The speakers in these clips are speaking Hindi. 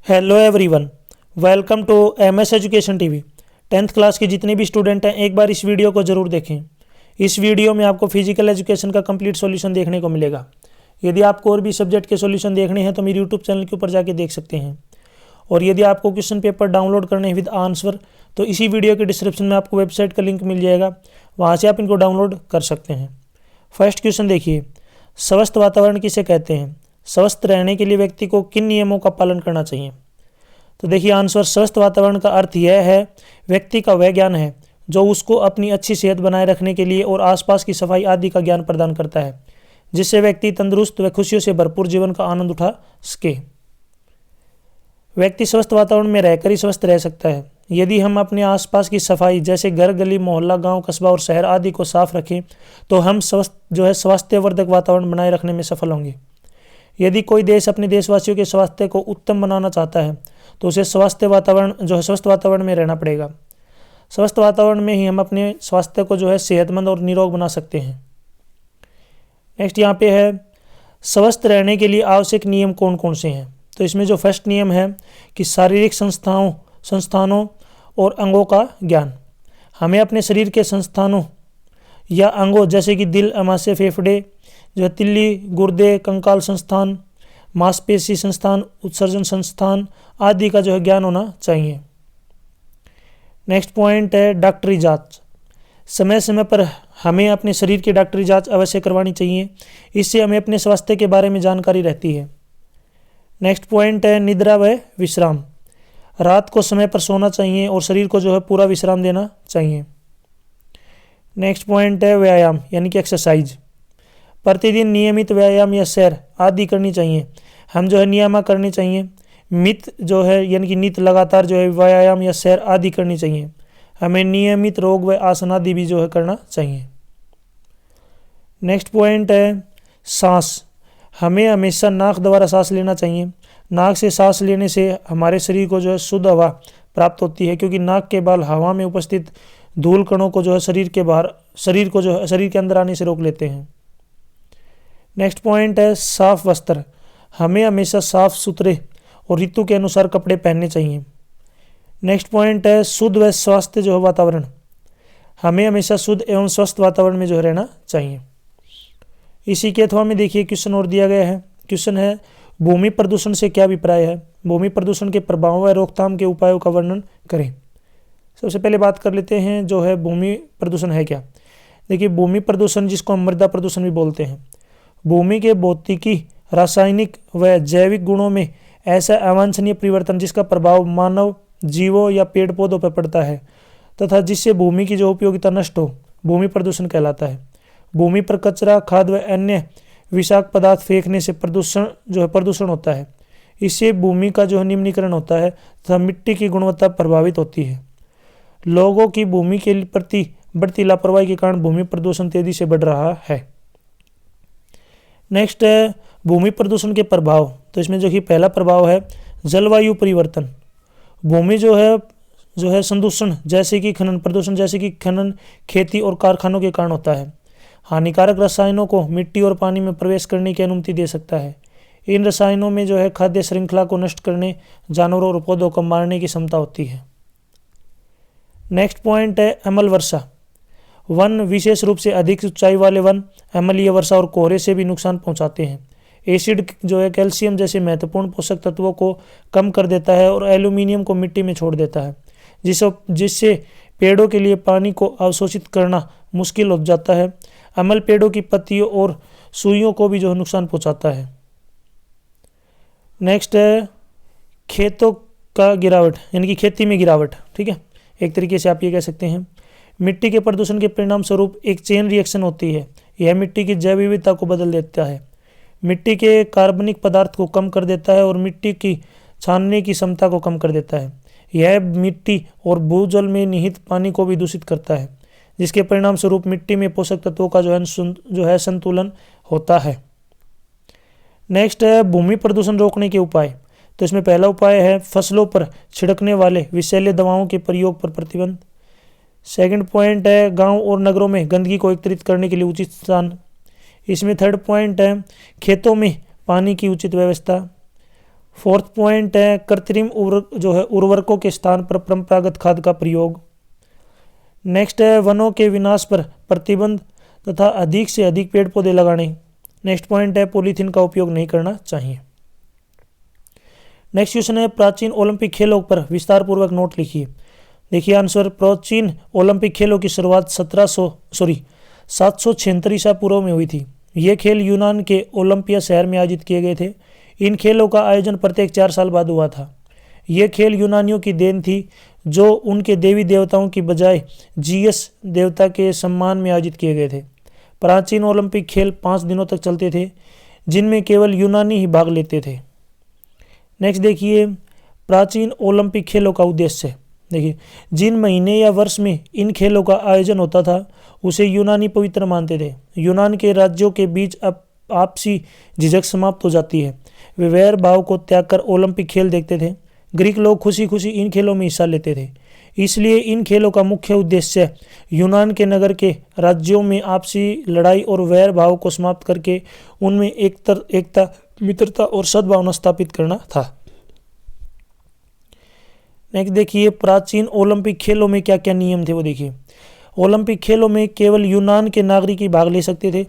Hello everyone, welcome to MS education TV. 10th class के जितने भी स्टूडेंट हैं एक बार इस वीडियो को ज़रूर देखें। इस वीडियो में आपको फिजिकल एजुकेशन का कंप्लीट सॉल्यूशन देखने को मिलेगा। यदि आपको और भी सब्जेक्ट के सॉल्यूशन देखने हैं तो मेरे यूट्यूब चैनल के ऊपर जाके देख सकते हैं। और यदि आपको क्वेश्चन पेपर डाउनलोड करने हैं विद आंसर तो इसी वीडियो के डिस्क्रिप्शन में आपको वेबसाइट का लिंक मिल जाएगा, वहाँ से आप इनको डाउनलोड कर सकते हैं। फर्स्ट क्वेश्चन देखिए, स्वस्थ वातावरण किसे कहते हैं? स्वस्थ रहने के लिए व्यक्ति को किन नियमों का पालन करना चाहिए? तो देखिए आंसर, स्वस्थ वातावरण का अर्थ यह है व्यक्ति का वह ज्ञान है जो उसको अपनी अच्छी सेहत बनाए रखने के लिए और आसपास की सफाई आदि का ज्ञान प्रदान करता है, जिससे व्यक्ति तंदुरुस्त व खुशियों से भरपूर जीवन का आनंद उठा सके। व्यक्ति स्वस्थ वातावरण में रहकर ही स्वस्थ रह सकता है। यदि हम अपने आसपास की सफाई जैसे घर, गली, मोहल्ला, गांव, कस्बा और शहर आदि को साफ रखें तो हम स्वास्थ्यवर्धक वातावरण बनाए रखने में सफल होंगे। यदि कोई देश अपने देशवासियों के स्वास्थ्य को उत्तम बनाना चाहता है तो उसे स्वस्थ वातावरण में रहना पड़ेगा। स्वस्थ वातावरण में ही हम अपने स्वास्थ्य को सेहतमंद और निरोग बना सकते हैं। नेक्स्ट यहाँ पे है, स्वस्थ रहने के लिए आवश्यक नियम कौन कौन से हैं? तो इसमें जो फर्स्ट नियम है कि शारीरिक संस्थानों और अंगों का ज्ञान। हमें अपने शरीर के संस्थानों या अंगों जैसे कि दिल, अमाशय, फेफड़े, तिल्ली, गुर्दे, कंकाल संस्थान, मांसपेशी संस्थान, उत्सर्जन संस्थान आदि का ज्ञान होना चाहिए। नेक्स्ट पॉइंट है डॉक्टरी जांच। समय समय पर हमें अपने शरीर की डॉक्टरी जांच अवश्य करवानी चाहिए, इससे हमें अपने स्वास्थ्य के बारे में जानकारी रहती है। नेक्स्ट पॉइंट है निद्रा व विश्राम। रात को समय पर सोना चाहिए और शरीर को पूरा विश्राम देना चाहिए। नेक्स्ट पॉइंट है व्यायाम यानी कि एक्सरसाइज। प्रतिदिन नियमित व्यायाम या सैर आदि करनी चाहिए। हम नियम करनी चाहिए। यानी कि नित लगातार व्यायाम या सैर आदि करनी चाहिए। हमें नियमित रोग व आसन आदि भी करना चाहिए। नेक्स्ट पॉइंट है सांस। हमें हमेशा नाक द्वारा सांस लेना चाहिए। नाक से सांस लेने से हमारे शरीर को शुद्ध हवा प्राप्त होती है, क्योंकि नाक के बाल हवा में उपस्थित धूल कणों को शरीर के अंदर आने से रोक लेते हैं। नेक्स्ट पॉइंट है साफ वस्त्र। हमें हमेशा साफ सुथरे और ऋतु के अनुसार कपड़े पहनने चाहिए। नेक्स्ट पॉइंट है शुद्ध व स्वस्थ वातावरण। हमें हमेशा शुद्ध एवं स्वस्थ वातावरण में रहना चाहिए। इसी के अथवा में देखिए क्वेश्चन और दिया गया है। क्वेश्चन है, भूमि प्रदूषण से क्या अभिप्राय है? भूमि प्रदूषण के प्रभाव व रोकथाम के उपायों का वर्णन करें। सबसे पहले बात कर लेते हैं भूमि प्रदूषण है क्या। देखिए, भूमि प्रदूषण जिसको हम मृदा प्रदूषण भी बोलते हैं, भूमि के भौतिकी, रासायनिक व जैविक गुणों में ऐसा अवांछनीय परिवर्तन जिसका प्रभाव मानव जीवों या पेड़ पौधों पर पड़ता है तथा जिससे भूमि की उपयोगिता नष्ट हो, भूमि प्रदूषण कहलाता है। भूमि पर कचरा, खाद व अन्य विषाक्त पदार्थ फेंकने से प्रदूषण होता है। इससे भूमि का निम्नीकरण होता है तथा मिट्टी की गुणवत्ता प्रभावित होती है। लोगों की भूमि के प्रति बढ़ती लापरवाही के कारण भूमि प्रदूषण तेजी से बढ़ रहा है। नेक्स्ट है भूमि प्रदूषण के प्रभाव। तो इसमें पहला प्रभाव है जलवायु परिवर्तन। भूमि संदूषण जैसे कि खनन, खेती और कारखानों के कारण होता है। हानिकारक रसायनों को मिट्टी और पानी में प्रवेश करने की अनुमति दे सकता है। इन रसायनों में खाद्य श्रृंखला को नष्ट करने, जानवरों और पौधों को मारने की क्षमता होती है। नेक्स्ट पॉइंट है अम्ल वर्षा। वन, विशेष रूप से अधिक ऊंचाई वाले वन, अम्लीय वर्षा और कोहरे से भी नुकसान पहुंचाते हैं। एसिड कैल्शियम जैसे महत्वपूर्ण पोषक तत्वों को कम कर देता है और एल्यूमिनियम को मिट्टी में छोड़ देता है, जिससे पेड़ों के लिए पानी को अवशोषित करना मुश्किल हो जाता है। अम्ल पेड़ों की पत्तियों और सुइयों को भी नुकसान पहुंचाता है। नेक्स्ट है खेतों का गिरावट यानी कि खेती में गिरावट। ठीक है, एक तरीके से आप ये कह सकते हैं। मिट्टी के प्रदूषण के परिणाम स्वरूप एक चेन रिएक्शन होती है। यह मिट्टी की जैव विविधता को बदल देता है, मिट्टी के कार्बनिक पदार्थ को कम कर देता है और मिट्टी की छानने की क्षमता को कम कर देता है। यह मिट्टी और भूजल में निहित पानी को भी दूषित करता है, जिसके परिणाम स्वरूप मिट्टी में पोषक तत्वों का संतुलन होता है। नेक्स्ट है भूमि प्रदूषण रोकने के उपाय। तो इसमें पहला उपाय है फसलों पर छिड़कने वाले विषैले दवाओं के प्रयोग पर प्रतिबंध। सेकंड पॉइंट है गांव और नगरों में गंदगी को एकत्रित करने के लिए उचित स्थान। इसमें थर्ड पॉइंट है खेतों में पानी की उचित व्यवस्था। फोर्थ पॉइंट है कृत्रिम उर्वरकों के स्थान पर परंपरागत खाद का प्रयोग। नेक्स्ट है वनों के विनाश पर प्रतिबंध तथा अधिक से अधिक पेड़ पौधे लगाने। नेक्स्ट पॉइंट है पॉलीथीन का उपयोग नहीं करना चाहिए। नेक्स्ट क्वेश्चन है प्राचीन ओलंपिक खेलों पर विस्तार पूर्वक नोट लिखिए। देखिए आंसर, प्राचीन ओलंपिक खेलों की शुरुआत 776 ईसा पूर्व में हुई थी। ये खेल यूनान के ओलंपिया शहर में आयोजित किए गए थे। इन खेलों का आयोजन प्रत्येक 4 साल बाद हुआ था। ये खेल यूनानियों की देन थी जो उनके देवी देवताओं की बजाय जीएस देवता के सम्मान में आयोजित किए गए थे। प्राचीन ओलंपिक खेल 5 दिनों तक चलते थे जिनमें केवल यूनानी ही भाग लेते थे। नेक्स्ट देखिए प्राचीन ओलंपिक खेलों का उद्देश्य। देखिए जिन महीने या वर्ष में इन खेलों का आयोजन होता था उसे यूनानी पवित्र मानते थे। यूनान के राज्यों के बीच अब आपसी झिझक समाप्त हो जाती है। वे वैर भाव को त्याग कर ओलंपिक खेल देखते थे। ग्रीक लोग खुशी खुशी इन खेलों में हिस्सा लेते थे। इसलिए इन खेलों का मुख्य उद्देश्य यूनान के नगर के राज्यों में आपसी लड़ाई और वैर भाव को समाप्त करके उनमें एकता, मित्रता और सद्भावना स्थापित करना था। नेक्स्ट देखिए प्राचीन ओलंपिक खेलों में क्या क्या नियम थे वो देखिए। ओलंपिक खेलों में केवल यूनान के नागरिक ही भाग ले सकते थे।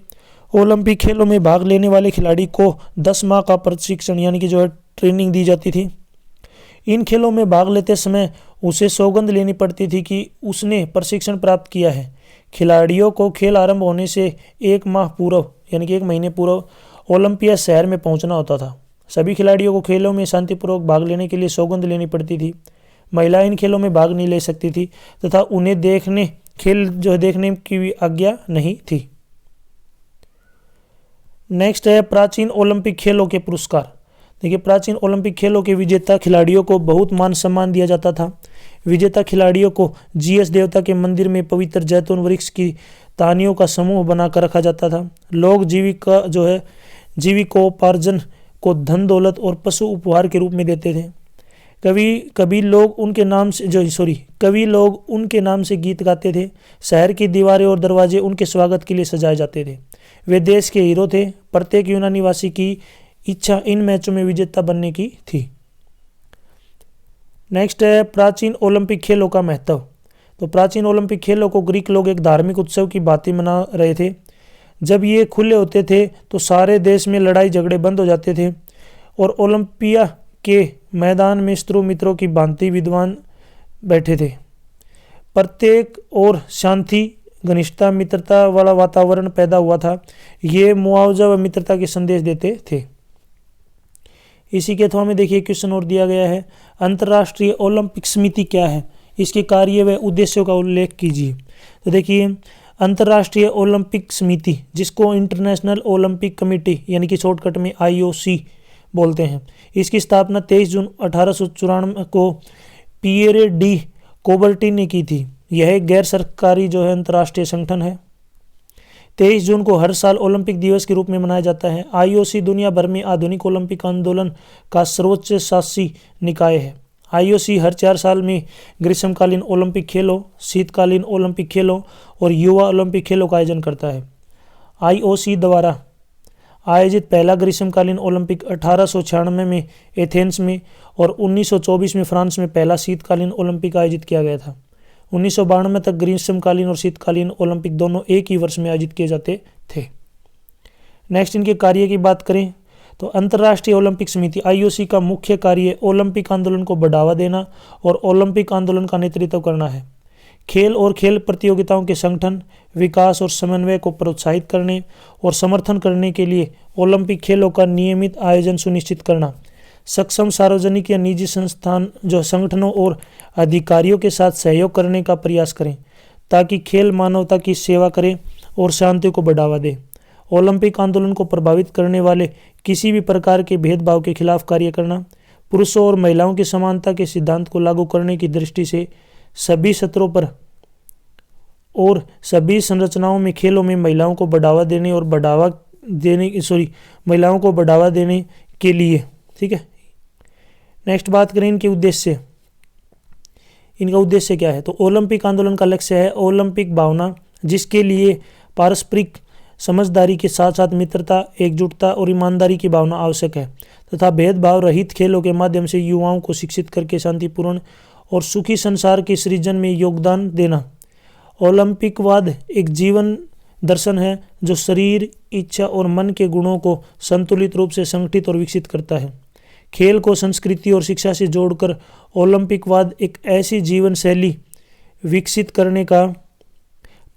ओलंपिक खेलों में भाग लेने वाले खिलाड़ी को 10 माह का प्रशिक्षण यानी कि ट्रेनिंग दी जाती थी। इन खेलों में भाग लेते समय उसे सौगंध लेनी पड़ती थी कि उसने प्रशिक्षण प्राप्त किया है। खिलाड़ियों को खेल आरंभ होने से 1 माह पूर्व यानी कि 1 महीने पूर्व ओलंपिया शहर में पहुंचना होता था। सभी खिलाड़ियों को खेलों में शांतिपूर्वक भाग लेने के लिए सौगंध लेनी पड़ती थी। महिलाएं इन खेलों में भाग नहीं ले सकती थी तथा उन्हें देखने की भी आज्ञा नहीं थी। नेक्स्ट है प्राचीन ओलंपिक खेलों के पुरस्कार। देखिए प्राचीन ओलंपिक खेलों के विजेता खिलाड़ियों को बहुत मान सम्मान दिया जाता था। विजेता खिलाड़ियों को जीएस देवता के मंदिर में पवित्र जैतून वृक्ष की टहनियों का समूह बनाकर रखा जाता था। लोग जीविकोपार्जन को धन दौलत और पशु उपहार के रूप में देते थे। कभी लोग उनके नाम से गीत गाते थे। शहर की दीवारें और दरवाजे उनके स्वागत के लिए सजाए जाते थे। वे देश के हीरो थे। प्रत्येक यूनानी वासी की इच्छा इन मैचों में विजेता बनने की थी। नेक्स्ट है प्राचीन ओलंपिक खेलों का महत्व। तो प्राचीन ओलंपिक खेलों को ग्रीक लोग एक धार्मिक उत्सव की भांति मना रहे थे। जब ये खुले होते थे तो सारे देश में लड़ाई झगड़े बंद हो जाते थे और ओलंपिया के मैदान में शत्रु मित्रों की भांति विद्वान बैठे थे। प्रत्येक और शांति, घनिष्ठता, मित्रता वाला वातावरण पैदा हुआ था। ये मुआवजा व मित्रता के संदेश देते थे। इसी के अथवा में देखिए क्वेश्चन और दिया गया है, अंतर्राष्ट्रीय ओलंपिक समिति क्या है, इसके कार्य व उद्देश्यों का उल्लेख कीजिए। तो देखिए अंतर्राष्ट्रीय ओलंपिक समिति, जिसको इंटरनेशनल ओलंपिक कमेटी यानी कि शॉर्टकट में IOC बोलते हैं, इसकी स्थापना 23 जून 1894 को पियरे डी कोबर्टिन ने की थी। यह एक गैर सरकारी अंतर्राष्ट्रीय संगठन है। 23 जून को हर साल ओलंपिक दिवस के रूप में मनाया जाता है। IOC दुनिया भर में आधुनिक ओलंपिक आंदोलन का सर्वोच्च शासी निकाय है। IOC हर 4 साल में ग्रीष्मकालीन ओलंपिक खेलों, शीतकालीन ओलंपिक खेलों और युवा ओलंपिक खेलों का आयोजन करता है। IOC द्वारा आयोजित पहला ग्रीष्मकालीन ओलंपिक 1896 में एथेंस में और 1924 में फ्रांस में पहला शीतकालीन ओलंपिक आयोजित किया गया था। 1992 तक ग्रीष्मकालीन और शीतकालीन ओलंपिक दोनों एक ही वर्ष में आयोजित किए जाते थे। नेक्स्ट इनके कार्य की बात करें तो अंतर्राष्ट्रीय ओलंपिक समिति IOC का मुख्य कार्य ओलंपिक आंदोलन को बढ़ावा देना और ओलंपिक आंदोलन का नेतृत्व करना है। खेल और खेल प्रतियोगिताओं के संगठन, विकास और समन्वय को प्रोत्साहित करने और समर्थन करने के लिए ओलंपिक खेलों का नियमित आयोजन सुनिश्चित करना। सक्षम सार्वजनिक या निजी संगठनों और अधिकारियों के साथ सहयोग करने का प्रयास करें ताकि खेल मानवता की सेवा करें और शांति को बढ़ावा दे। ओलंपिक आंदोलन को प्रभावित करने वाले किसी भी प्रकार के भेदभाव के खिलाफ कार्य करना। पुरुषों और महिलाओं की समानता के सिद्धांत को लागू करने की दृष्टि से सभी स्तरों पर और सभी संरचनाओं में खेलों में महिलाओं को बढ़ावा देने के लिए, ठीक है। नेक्स्ट बात करें इनके उद्देश्य। इनका उद्देश्य क्या है तो ओलंपिक आंदोलन का लक्ष्य है ओलंपिक भावना, जिसके लिए पारस्परिक समझदारी के साथ साथ मित्रता, एकजुटता और ईमानदारी की भावना आवश्यक है तथा भेदभाव रहित खेलों के माध्यम से युवाओं को शिक्षित करके शांतिपूर्ण और सुखी संसार के सृजन में योगदान देना। ओलंपिकवाद एक जीवन दर्शन है जो शरीर, इच्छा और मन के गुणों को संतुलित रूप से संगठित और विकसित करता है। खेल को संस्कृति और शिक्षा से जोड़कर ओलंपिकवाद एक ऐसी जीवन शैली विकसित करने का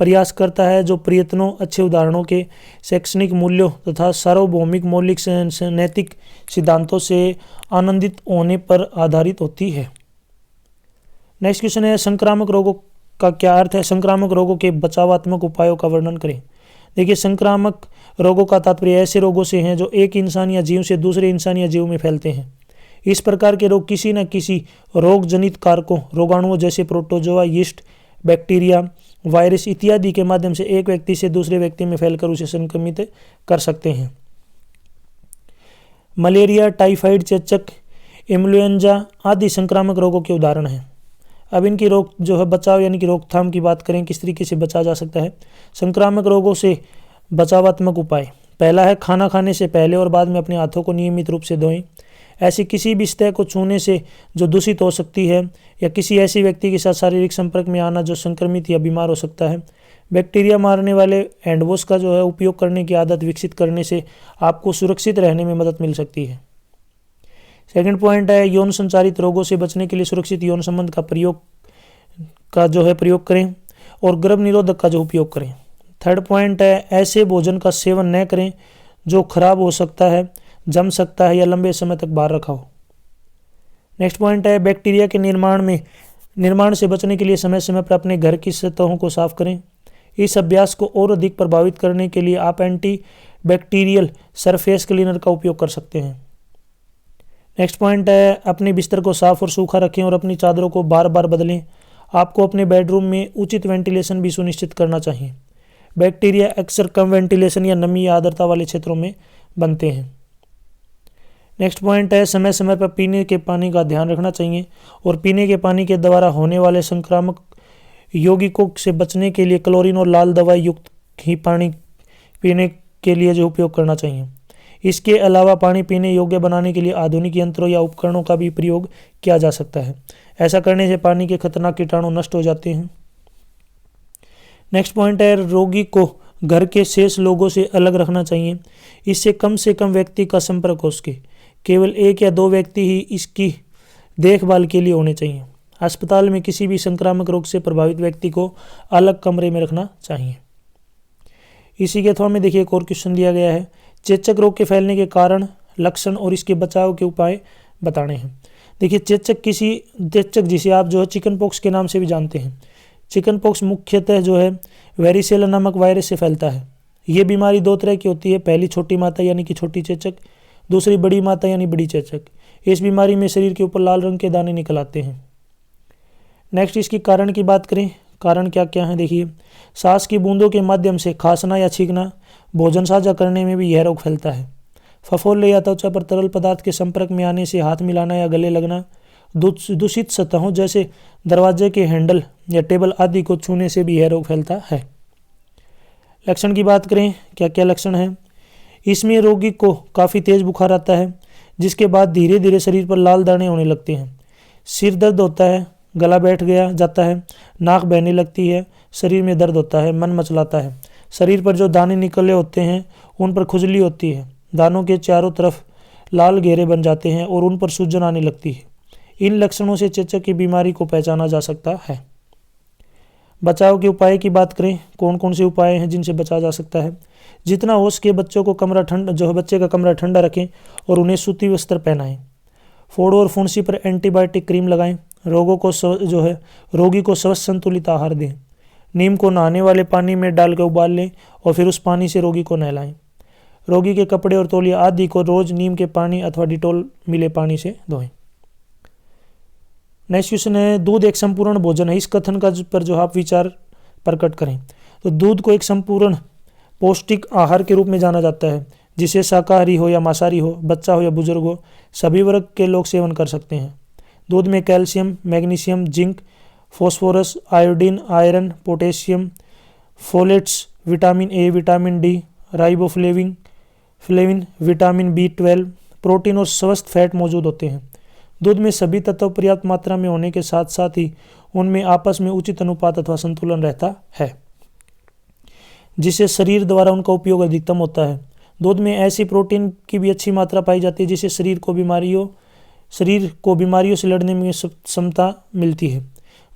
प्रयास करता है जो प्रयत्नों, अच्छे उदाहरणों के शैक्षणिक मूल्यों तथा सार्वभौमिक मौलिक नैतिक सिद्धांतों से आनंदित होने पर आधारित होती है। नेक्स्ट क्वेश्चन है, संक्रामक रोगों का क्या अर्थ है? संक्रामक रोगों के बचावात्मक उपायों का वर्णन करें। देखिए, संक्रामक रोगों का तात्पर्य ऐसे रोगों से हैं जो एक इंसान या जीव से दूसरे इंसान या जीव में फैलते हैं। इस प्रकार के रोग किसी न किसी रोग जनित कारकों, रोगाणुओं जैसे प्रोटोजोआ, यीस्ट, बैक्टीरिया, वायरस इत्यादि के माध्यम से एक व्यक्ति से दूसरे व्यक्ति में फैलकर उसे संक्रमित कर सकते हैं। मलेरिया, टाइफाइड, चेचक, इन्फ्लुएंजा आदि संक्रामक रोगों के उदाहरण हैं। अब इनकी बचाव यानी कि रोकथाम की बात करें, किस तरीके से बचा जा सकता है। संक्रामक रोगों से बचावात्मक उपाय, पहला है खाना खाने से पहले और बाद में अपने हाथों को नियमित रूप से धोएं। ऐसी किसी भी सतह को छूने से जो दूषित हो सकती है या किसी ऐसे व्यक्ति के साथ शारीरिक संपर्क में आना जो संक्रमित या बीमार हो सकता है। बैक्टीरिया मारने वाले हैंड वॉश का उपयोग करने की आदत विकसित करने से आपको सुरक्षित रहने में मदद मिल सकती है। सेकंड पॉइंट है, यौन संचारित रोगों से बचने के लिए सुरक्षित यौन संबंध का प्रयोग करें और गर्भ निरोधक का उपयोग करें। थर्ड पॉइंट है, ऐसे भोजन का सेवन न करें जो खराब हो सकता है, जम सकता है या लंबे समय तक बाहर रखा हो। नेक्स्ट पॉइंट है, बैक्टीरिया के निर्माण से बचने के लिए समय समय पर अपने घर की सतहों को साफ करें। इस अभ्यास को और अधिक प्रभावित करने के लिए आप एंटी बैक्टीरियल सरफेस क्लीनर का उपयोग कर सकते हैं। नेक्स्ट पॉइंट है, अपने बिस्तर को साफ और सूखा रखें और अपनी चादरों को बार बार बदलें। आपको अपने बेडरूम में उचित वेंटिलेशन भी सुनिश्चित करना चाहिए। बैक्टीरिया अक्सर कम वेंटिलेशन या नमी या आर्द्रता वाले क्षेत्रों में बनते हैं। नेक्स्ट पॉइंट है, समय समय पर पीने के पानी का ध्यान रखना चाहिए और पीने के पानी के द्वारा होने वाले संक्रामक यौगिकों से बचने के लिए क्लोरीन और लाल दवाई युक्त ही पानी पीने के लिए उपयोग करना चाहिए। इसके अलावा पानी पीने योग्य बनाने के लिए आधुनिक यंत्रों या उपकरणों का भी प्रयोग किया जा सकता है। ऐसा करने से पानी के खतरनाक कीटाणु नष्ट हो जाते हैं। नेक्स्ट पॉइंट है, रोगी को घर के शेष लोगों से अलग रखना चाहिए। इससे कम से कम व्यक्ति का संपर्क हो सके। केवल 1 या 2 व्यक्ति ही इसकी देखभाल के लिए होने चाहिए। अस्पताल में किसी भी संक्रामक रोग से प्रभावित व्यक्ति को अलग कमरे में रखना चाहिए। इसी के अथवा में देखिए एक और क्वेश्चन दिया गया है, चेचक रोग के फैलने के कारण, लक्षण और इसके बचाव के उपाय बताने हैं। देखिए, चेचक जिसे आप चिकन पॉक्स के नाम से भी जानते हैं। चिकन पॉक्स मुख्यतः वेरिसेला नामक वायरस से फैलता है। ये बीमारी 2 तरह की होती है। पहली छोटी माता यानी कि छोटी चेचक, दूसरी बड़ी माता यानी बड़ी चेचक। इस बीमारी में शरीर के ऊपर लाल रंग के दाने निकल आते हैं। नेक्स्ट इसकी कारण की बात करें, कारण क्या क्या है देखिए, सांस की बूंदों के माध्यम से खांसना या छींकना, भोजन साझा करने में भी यह रोग फैलता है। फफोले या त्वचा पर तरल पदार्थ के संपर्क में आने से हाथ मिलाना या गले लगना, दूषित सतहों जैसे दरवाजे के हैंडल या टेबल आदि को छूने से भी यह रोग फैलता है। लक्षण की बात करें, क्या क्या लक्षण हैं। इसमें रोगी को काफ़ी तेज बुखार आता है, जिसके बाद धीरे धीरे शरीर पर लाल दाने होने लगते हैं। सिर दर्द होता है, गला बैठ जाता है, नाक बहने लगती है, शरीर में दर्द होता है, मन मचलाता है। शरीर पर जो दाने निकले होते हैं उन पर खुजली होती है। दानों के चारों तरफ लाल घेरे बन जाते हैं और उन पर सूजन आने लगती है। इन लक्षणों से चेचक की बीमारी को पहचाना जा सकता है। बचाव के उपाय की बात करें, कौन कौन से उपाय हैं जिनसे बचा जा सकता है। जितना हो सके बच्चे का कमरा ठंडा रखें और उन्हें सूती वस्त्र पहनाएं। फोड़ और फुंसी पर एंटीबायोटिक क्रीम लगाएं। रोगी को स्वस्थ संतुलित आहार दें। नीम को नहाने वाले पानी में डालकर उबाल लें और फिर उस पानी से रोगी को नहलाएं। रोगी के कपड़े और तौलिया आदि को रोज नीम के पानी अथवा डिटॉल मिले पानी से धोएं। नेक्स्ट क्वेश्चन है, दूध एक संपूर्ण भोजन है। इस कथन पर आप विचार प्रकट करें। तो दूध को एक संपूर्ण पौष्टिक आहार के रूप में जाना जाता है, जिसे शाकाहारी हो या मांसाहारी हो, बच्चा हो या बुजुर्ग हो, सभी वर्ग के लोग सेवन कर सकते हैं। दूध में calcium, magnesium, zinc, phosphorus, iodine, iron, potassium, folates, vitamin A, vitamin D, riboflavin, vitamin B12, protein और स्वस्थ फैट मौजूद होते हैं। दूध में सभी तत्व पर्याप्त मात्रा में होने के साथ साथ ही उनमें आपस में उचित अनुपात अथवा संतुलन रहता है, जिससे शरीर द्वारा उनका उपयोग अधिकतम होता है। दूध में ऐसी प्रोटीन की भी अच्छी मात्रा पाई जाती है जिससे शरीर को बीमारियों से लड़ने में क्षमता मिलती है।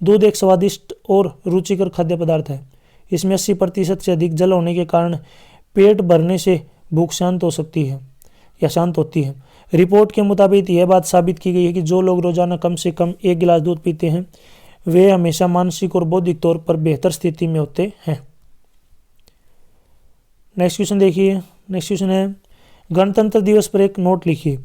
दूध एक स्वादिष्ट और रुचिकर खाद्य पदार्थ है। इसमें 80% से अधिक जल होने के कारण पेट भरने से भूख शांत हो सकती है या शांत होती है। रिपोर्ट के मुताबिक यह बात साबित की गई है कि जो लोग रोजाना कम से कम 1 गिलास दूध पीते हैं वे हमेशा मानसिक और बौद्धिक तौर पर बेहतर स्थिति में होते हैं। नेक्स्ट क्वेश्चन देखिए। नेक्स्ट क्वेश्चन है, गणतंत्र दिवस पर एक नोट लिखिए।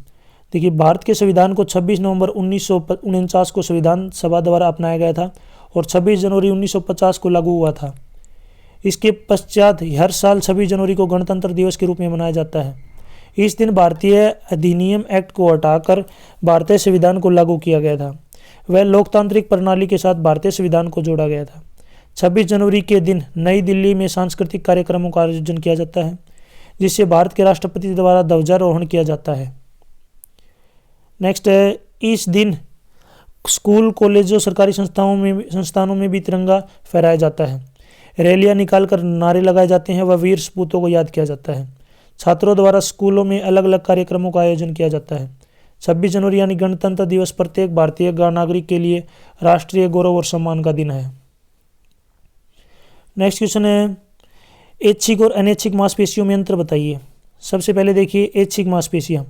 देखिए, भारत के संविधान को 26 नवंबर 1949 को संविधान सभा द्वारा अपनाया गया था और 26 जनवरी 1950 को लागू हुआ था। इसके पश्चात हर साल 26 जनवरी को गणतंत्र दिवस के रूप में मनाया जाता है। इस दिन भारतीय अधिनियम एक्ट को हटाकर भारतीय संविधान को लागू किया गया था। वह लोकतांत्रिक प्रणाली के साथ भारतीय संविधान को जोड़ा गया था। 26 जनवरी के दिन नई दिल्ली में सांस्कृतिक कार्यक्रमों का आयोजन किया जाता है, जिससे भारत के राष्ट्रपति द्वारा ध्वजारोहण किया जाता है। नेक्स्ट है, इस दिन स्कूल, कॉलेजों, सरकारी संस्थानों में भी तिरंगा फहराया जाता है। रैलियां निकालकर नारे लगाए जाते हैं व वीर सपूतों को याद किया जाता है। छात्रों द्वारा स्कूलों में अलग अलग कार्यक्रमों का आयोजन किया जाता है। 26 जनवरी यानी गणतंत्र दिवस प्रत्येक भारतीय नागरिक के लिए राष्ट्रीय गौरव और सम्मान का दिन है। नेक्स्ट क्वेश्चन है, ऐच्छिक और अनैच्छिक मांसपेशियों में अंतर बताइए। सबसे पहले देखिए, ऐच्छिक मांसपेशियां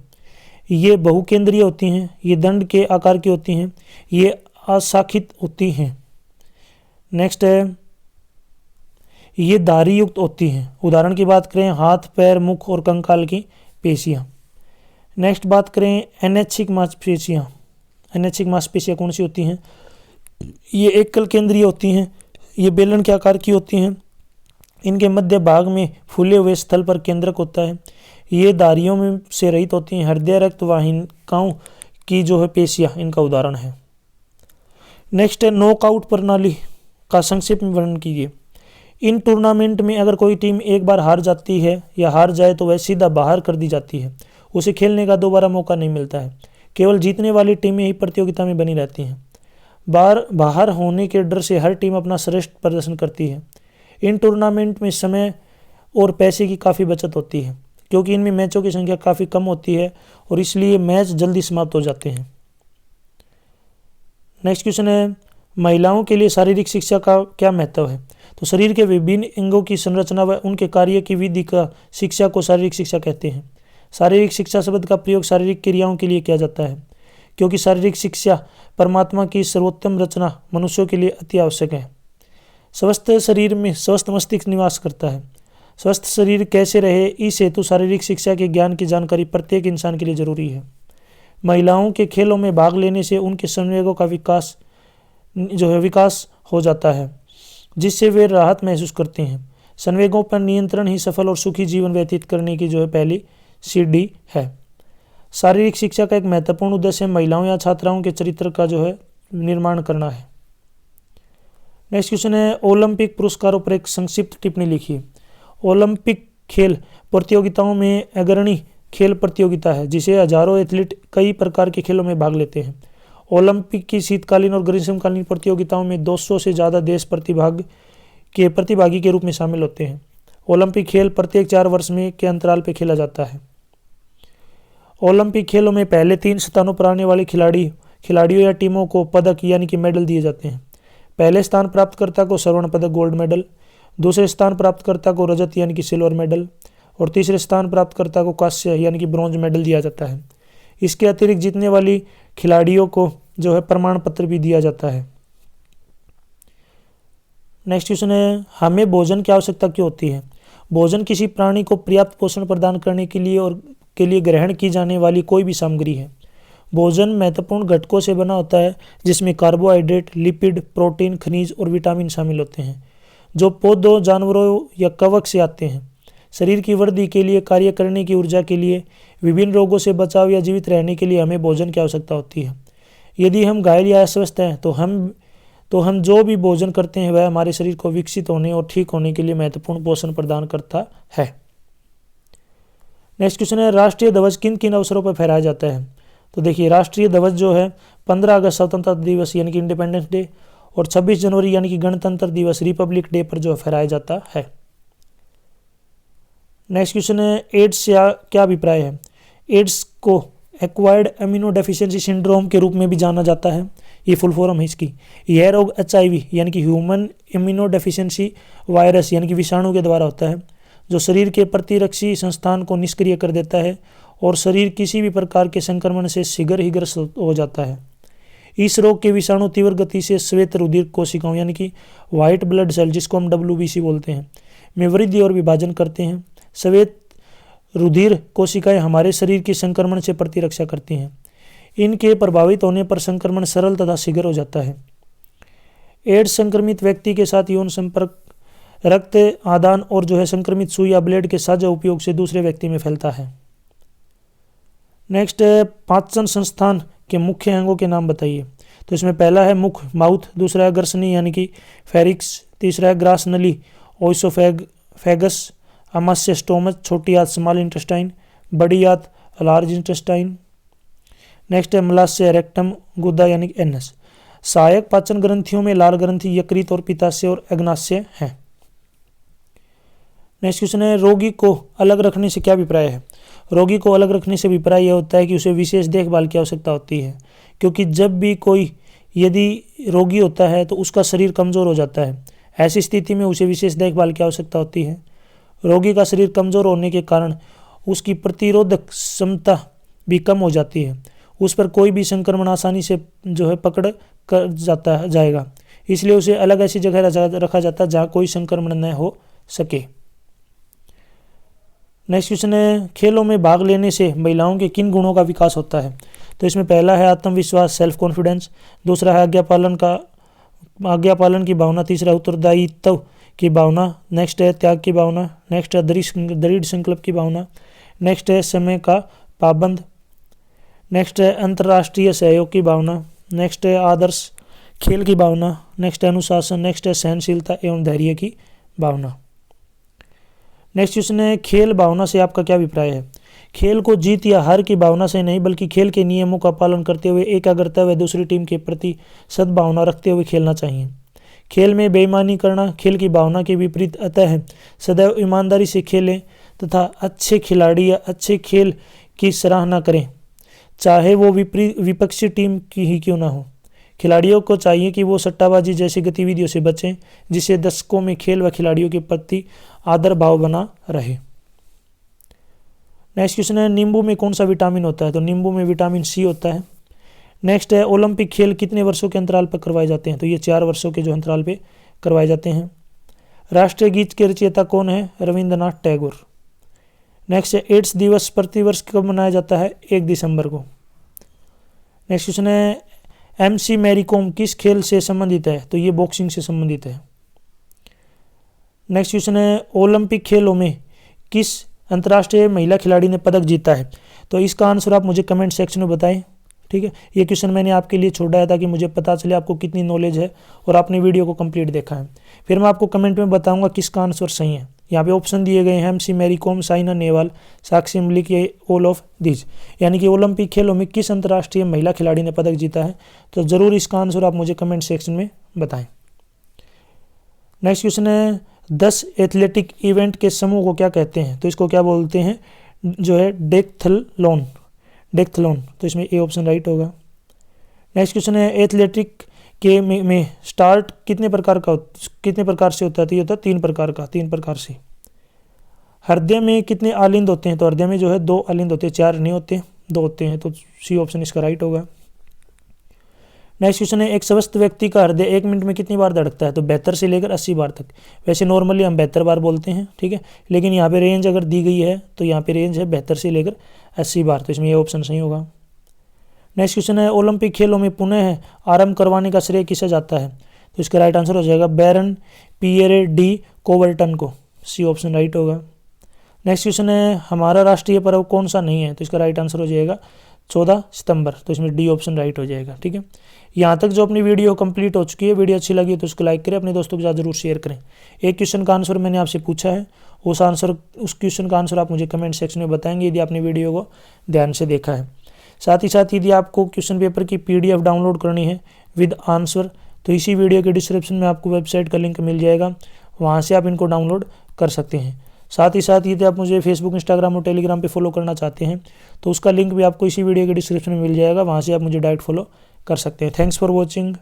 ये बहुकेंद्रीय होती हैं, ये दंड के आकार की होती हैं, ये अशाखित होती हैं। नेक्स्ट है, ये धारी युक्त होती हैं। उदाहरण की बात करें, हाथ, पैर, मुख और कंकाल की पेशियां। नेक्स्ट बात करें अनैच्छिक मांसपेशियां। अनैच्छिक मांसपेशियां कौन सी होती हैं? ये एकल केंद्रीय होती हैं, ये बेलन के आकार की होती हैं, इनके मध्य भाग में फूले हुए स्थल पर केंद्रक होता है, ये धारियों में से रहित होती हैं। हृदय, रक्त वाहिकाओं की जो है पेशियां इनका उदाहरण है। नेक्स्ट है, नॉकआउट प्रणाली का संक्षिप्त में वर्णन कीजिए। इन टूर्नामेंट में अगर कोई टीम एक बार हार जाती है या हार जाए तो वह सीधा बाहर कर दी जाती है, उसे खेलने का दोबारा मौका नहीं मिलता है। केवल जीतने वाली टीमें ही प्रतियोगिता में बनी रहती हैं। बाहर होने के डर से हर टीम अपना श्रेष्ठ प्रदर्शन करती है। इन टूर्नामेंट में समय और पैसे की काफ़ी बचत होती है, क्योंकि इनमें मैचों की संख्या काफ़ी कम होती है और इसलिए मैच जल्दी समाप्त हो जाते हैं। नेक्स्ट क्वेश्चन है, महिलाओं के लिए शारीरिक शिक्षा का क्या महत्व है? तो शरीर के विभिन्न अंगों की संरचना व उनके कार्य की विधि का शिक्षा को शारीरिक शिक्षा कहते हैं। शारीरिक शिक्षा शब्द का प्रयोग शारीरिक क्रियाओं के लिए किया जाता है, क्योंकि शारीरिक शिक्षा परमात्मा की सर्वोत्तम रचना मनुष्यों के लिए अति आवश्यक है। स्वस्थ शरीर में स्वस्थ मस्तिष्क निवास करता है। स्वस्थ शरीर कैसे रहे, इस हेतु शारीरिक शिक्षा के ज्ञान की जानकारी प्रत्येक इंसान के लिए जरूरी है। महिलाओं के खेलों में भाग लेने से उनके संवेगों का विकास हो जाता है, जिससे वे राहत महसूस करते हैं। संवेगों पर नियंत्रण ही सफल और सुखी जीवन व्यतीत करने की पहली सीढ़ी है। शारीरिक शिक्षा का एक महत्वपूर्ण उद्देश्य महिलाओं या छात्राओं के चरित्र का निर्माण करना है। नेक्स्ट क्वेश्चन है, ओलंपिक पुरस्कारों पर एक संक्षिप्त टिप्पणी लिखिए। ओलंपिक खेल प्रतियोगिताओं में अग्रणी खेल प्रतियोगिता है, जिसे हजारों एथलीट कई प्रकार के खेलों में भाग लेते हैं। ओलंपिक की शीतकालीन और ग्रीष्मकालीन प्रतियोगिताओं में 200 से ज़्यादा देश प्रतिभागी के रूप में शामिल होते हैं। ओलंपिक खेल प्रत्येक 4 वर्ष में के अंतराल पर खेला जाता है। ओलंपिक खेलों में पहले 3 स्थानों पर आने वाले खिलाड़ियों या टीमों को पदक यानी कि मेडल दिए जाते हैं। पहले स्थान प्राप्तकर्ता को स्वर्ण पदक गोल्ड मेडल, दूसरे स्थान प्राप्तकर्ता को रजत यानी कि सिल्वर मेडल और तीसरे स्थान प्राप्तकर्ता को कांस्य यानी कि ब्रॉन्ज मेडल दिया जाता है। इसके अतिरिक्त जीतने वाली खिलाड़ियों को प्रमाण पत्र भी दिया जाता है। नेक्स्ट क्वेश्चन है, हमें भोजन की आवश्यकता क्यों होती है? भोजन किसी प्राणी को पर्याप्त पोषण प्रदान करने के लिए ग्रहण की जाने वाली कोई भी सामग्री है। भोजन महत्वपूर्ण घटकों से बना होता है, जिसमें कार्बोहाइड्रेट, लिपिड, प्रोटीन, खनिज और विटामिन शामिल होते हैं, जो पौधों, जानवरों या कवक से आते हैं। शरीर की वृद्धि के लिए, कार्य करने की ऊर्जा के लिए, विभिन्न रोगों से बचाव या जीवित रहने के लिए हमें भोजन की आवश्यकता होती है। यदि हम घायल या अस्वस्थ हैं तो हम जो भी भोजन करते हैं वह हमारे शरीर को विकसित होने और ठीक होने के लिए महत्वपूर्ण पोषण प्रदान करता है। नेक्स्ट क्वेश्चन है, राष्ट्रीय ध्वज किन किन अवसरों पर फहराया जाता है? तो देखिए, राष्ट्रीय ध्वज जो है 15 अगस्त स्वतंत्रता दिवस यानी कि इंडिपेंडेंस डे और 26 जनवरी यानी कि गणतंत्र दिवस रिपब्लिक डे पर जो फहराया जाता है। नेक्स्ट क्वेश्चन है, एड्स से क्या अभिप्राय है? एड्स को एक्वायर्ड एमिनो डेफिशिएंसी सिंड्रोम के रूप में भी जाना जाता है, ये फुल फॉर्म है इसकी। यह रोग HIV यानी कि ह्यूमन इम्यूनो डेफिशिएंसी वायरस यानी कि विषाणु के द्वारा होता है, जो शरीर के प्रतिरक्षी संस्थान को निष्क्रिय कर देता है और शरीर किसी भी प्रकार के संक्रमण से शीघ्र ही ग्रस्त हो जाता है। इस रोग के विषाणु तीव्र गति से श्वेत रुधिर कोशिकाओं यानी कि व्हाइट ब्लड सेल, जिसको हम WBC बोलते हैं, में वृद्धि और विभाजन करते हैं। श्वेत रुधिर कोशिकाएं हमारे शरीर की संक्रमण से प्रतिरक्षा करती हैं। इनके प्रभावित होने पर संक्रमण सरल तथा शीघ्र हो जाता है। एड्स संक्रमित व्यक्ति के साथ यौन संपर्क, रक्त आदान और जो है संक्रमित सुई या ब्लेड के साझा उपयोग से दूसरे व्यक्ति में फैलता है। नेक्स्ट है, पाचन संस्थान के मुख्य अंगों के नाम बताइए। तो इसमें पहला है मुख, माउथ, दूसरा है ग्रसनी यानी कि फेरिक्स, तीसरा है ग्रास नली, ओइसोफेगस, आमाशय स्टोमच, छोटी आंत स्मॉल इंटेस्टाइन, बड़ी आंत लार्ज इंटेस्टाइन। नेक्स्ट है मलाशय रेक्टम, गुदा यानी कि एनस। सहायक पाचन ग्रंथियों में लाल ग्रंथि, यकृत और पित्ताशय और अग्नाशय है। नेक्स्ट क्वेश्चन है, रोगी को अलग रखने से क्या अभिप्राय है? रोगी को अलग रखने से अभिप्राय यह होता है कि उसे विशेष देखभाल की आवश्यकता होती है, क्योंकि जब भी कोई यदि रोगी होता है तो उसका शरीर कमज़ोर हो जाता है। ऐसी स्थिति में उसे विशेष देखभाल की आवश्यकता होती है। रोगी का शरीर कमज़ोर होने के कारण उसकी प्रतिरोधक क्षमता भी कम हो जाती है। उस पर कोई भी संक्रमण आसानी से जो है पकड़ कर जाएगा, इसलिए उसे अलग ऐसी जगह रखा जाता है जहाँ कोई संक्रमण न हो सके। नेक्स्ट क्वेश्चन है, खेलों में भाग लेने से महिलाओं के किन गुणों का विकास होता है? तो इसमें पहला है आत्मविश्वास, सेल्फ कॉन्फिडेंस, दूसरा है आज्ञा पालन की भावना, तीसरा है उत्तरदायित्व की भावना, नेक्स्ट है त्याग की भावना, नेक्स्ट है दृढ़ संकल्प की भावना, नेक्स्ट है समय का पाबंद, नेक्स्ट है अंतर्राष्ट्रीय सहयोग की भावना, नेक्स्ट है आदर्श खेल की भावना, नेक्स्ट है अनुशासन, नेक्स्ट है सहनशीलता एवं धैर्य की भावना। नेक्स्ट क्वेश्चन है, खेल भावना से आपका क्या अभिप्राय है? खेल को जीत या हार की भावना से नहीं, बल्कि खेल के नियमों का पालन करते हुए एकाग्रता व दूसरी टीम के प्रति सद्भावना रखते हुए खेलना चाहिए। खेल में बेईमानी करना खेल की भावना के विपरीत अतः है। सदैव ईमानदारी से खेलें तथा अच्छे खिलाड़ी या अच्छे खेल की सराहना करें, चाहे वो विपक्षी टीम की ही क्यों ना हो। खिलाड़ियों को चाहिए कि वो सट्टाबाजी जैसी गतिविधियों से बचें, जिससे दर्शकों में खेल व खिलाड़ियों के प्रति आदर भाव बना रहे। नेक्स्ट क्वेश्चन है, नींबू में कौन सा विटामिन होता है? तो नींबू में विटामिन C होता है। नेक्स्ट है, ओलंपिक खेल कितने वर्षों के अंतराल पर करवाए जाते हैं? तो ये 4 वर्षों के जो अंतराल पे करवाए जाते हैं। राष्ट्रीय गीत के रचयिता कौन है? रविंद्रनाथ टैगोर। नेक्स्ट है, एड्स दिवस प्रतिवर्ष कब मनाया जाता है? 1 दिसंबर को। नेक्स्ट क्वेश्चन है, MC मैरी कॉम किस खेल से संबंधित है? तो ये बॉक्सिंग से संबंधित है। नेक्स्ट क्वेश्चन है, ओलंपिक खेलों में किस अंतर्राष्ट्रीय महिला खिलाड़ी ने पदक जीता है? तो इसका आंसर आप मुझे कमेंट सेक्शन में बताएं। ठीक है, ये क्वेश्चन मैंने आपके लिए छोड़ा है ताकि मुझे पता चले आपको कितनी नॉलेज है और आपने वीडियो को कंप्लीट देखा है। फिर मैं आपको कमेंट में बताऊंगा किसका आंसर सही है। यहाँ पे ऑप्शन दिए गए हैं, MC Mary Kom, Saina Nehwal, Sakshi Malik, all of this. यानी कि ओलंपिक खेलों में किस अंतर्राष्ट्रीय महिला खिलाड़ी ने पदक जीता है? तो ज़रूर इसका आंसर आप मुझे कमेंट सेक्शन में बताएं। नेक्स्ट क्वेश्चन है, 10 एथलेटिक इवेंट के समूह को क्या कहते हैं? तो इसको क्या बोलते हैं? जो है डेक्थलॉन। तो इसमें ए ऑप्शन राइट होगा। नेक्स्ट क्वेश्चन है, एथलेटिक के में स्टार्ट कितने प्रकार से होता है? तो ये होता है 3 प्रकार से। हृदय में कितने आलिंद होते हैं? तो हृदय में जो है 2 आलिंद होते हैं, 4 नहीं होते, 2 होते हैं। तो C ऑप्शन इसका राइट होगा। नेक्स्ट क्वेश्चन है, एक स्वस्थ व्यक्ति का हृदय 1 मिनट में कितनी बार धड़कता है? तो 72 से लेकर 80 बार तक। वैसे नॉर्मली हम 72 बार बोलते हैं, ठीक है, लेकिन यहाँ पे रेंज अगर दी गई है तो यहाँ पे रेंज है 72 से लेकर 80 बार। तो इसमें ये ऑप्शन सही होगा। नेक्स्ट क्वेश्चन है, ओलंपिक खेलों में पुनः आरंभ करवाने का श्रेय किसे जाता है? तो इसका राइट आंसर हो जाएगा बैरन पियरे डी कोवर्टन को। C ऑप्शन राइट होगा। नेक्स्ट क्वेश्चन है, हमारा राष्ट्रीय पर्व कौन सा नहीं है? तो इसका राइट आंसर हो जाएगा 14 सितंबर, तो इसमें डी ऑप्शन राइट हो जाएगा। ठीक है, यहाँ तक जो अपनी वीडियो कंप्लीट हो चुकी है, वीडियो अच्छी लगी तो उसको लाइक करें, अपने दोस्तों के साथ जरूर शेयर करें। एक क्वेश्चन का आंसर मैंने आपसे पूछा है, उस क्वेश्चन का आंसर आप मुझे कमेंट सेक्शन में बताएंगे यदि आपने वीडियो को ध्यान से देखा है। साथ ही साथ यदि आपको क्वेश्चन पेपर की PDF डाउनलोड करनी है विद आंसर, तो इसी वीडियो के डिस्क्रिप्शन में आपको वेबसाइट का लिंक मिल जाएगा, वहाँ से आप इनको डाउनलोड कर सकते हैं। साथ ही साथ यदि आप मुझे फेसबुक, इंस्टाग्राम और टेलीग्राम पे फॉलो करना चाहते हैं तो उसका लिंक भी आपको इसी वीडियो के डिस्क्रिप्शन में मिल जाएगा, वहाँ से आप मुझे डायरेक्ट फॉलो कर सकते हैं। Thanks for watching.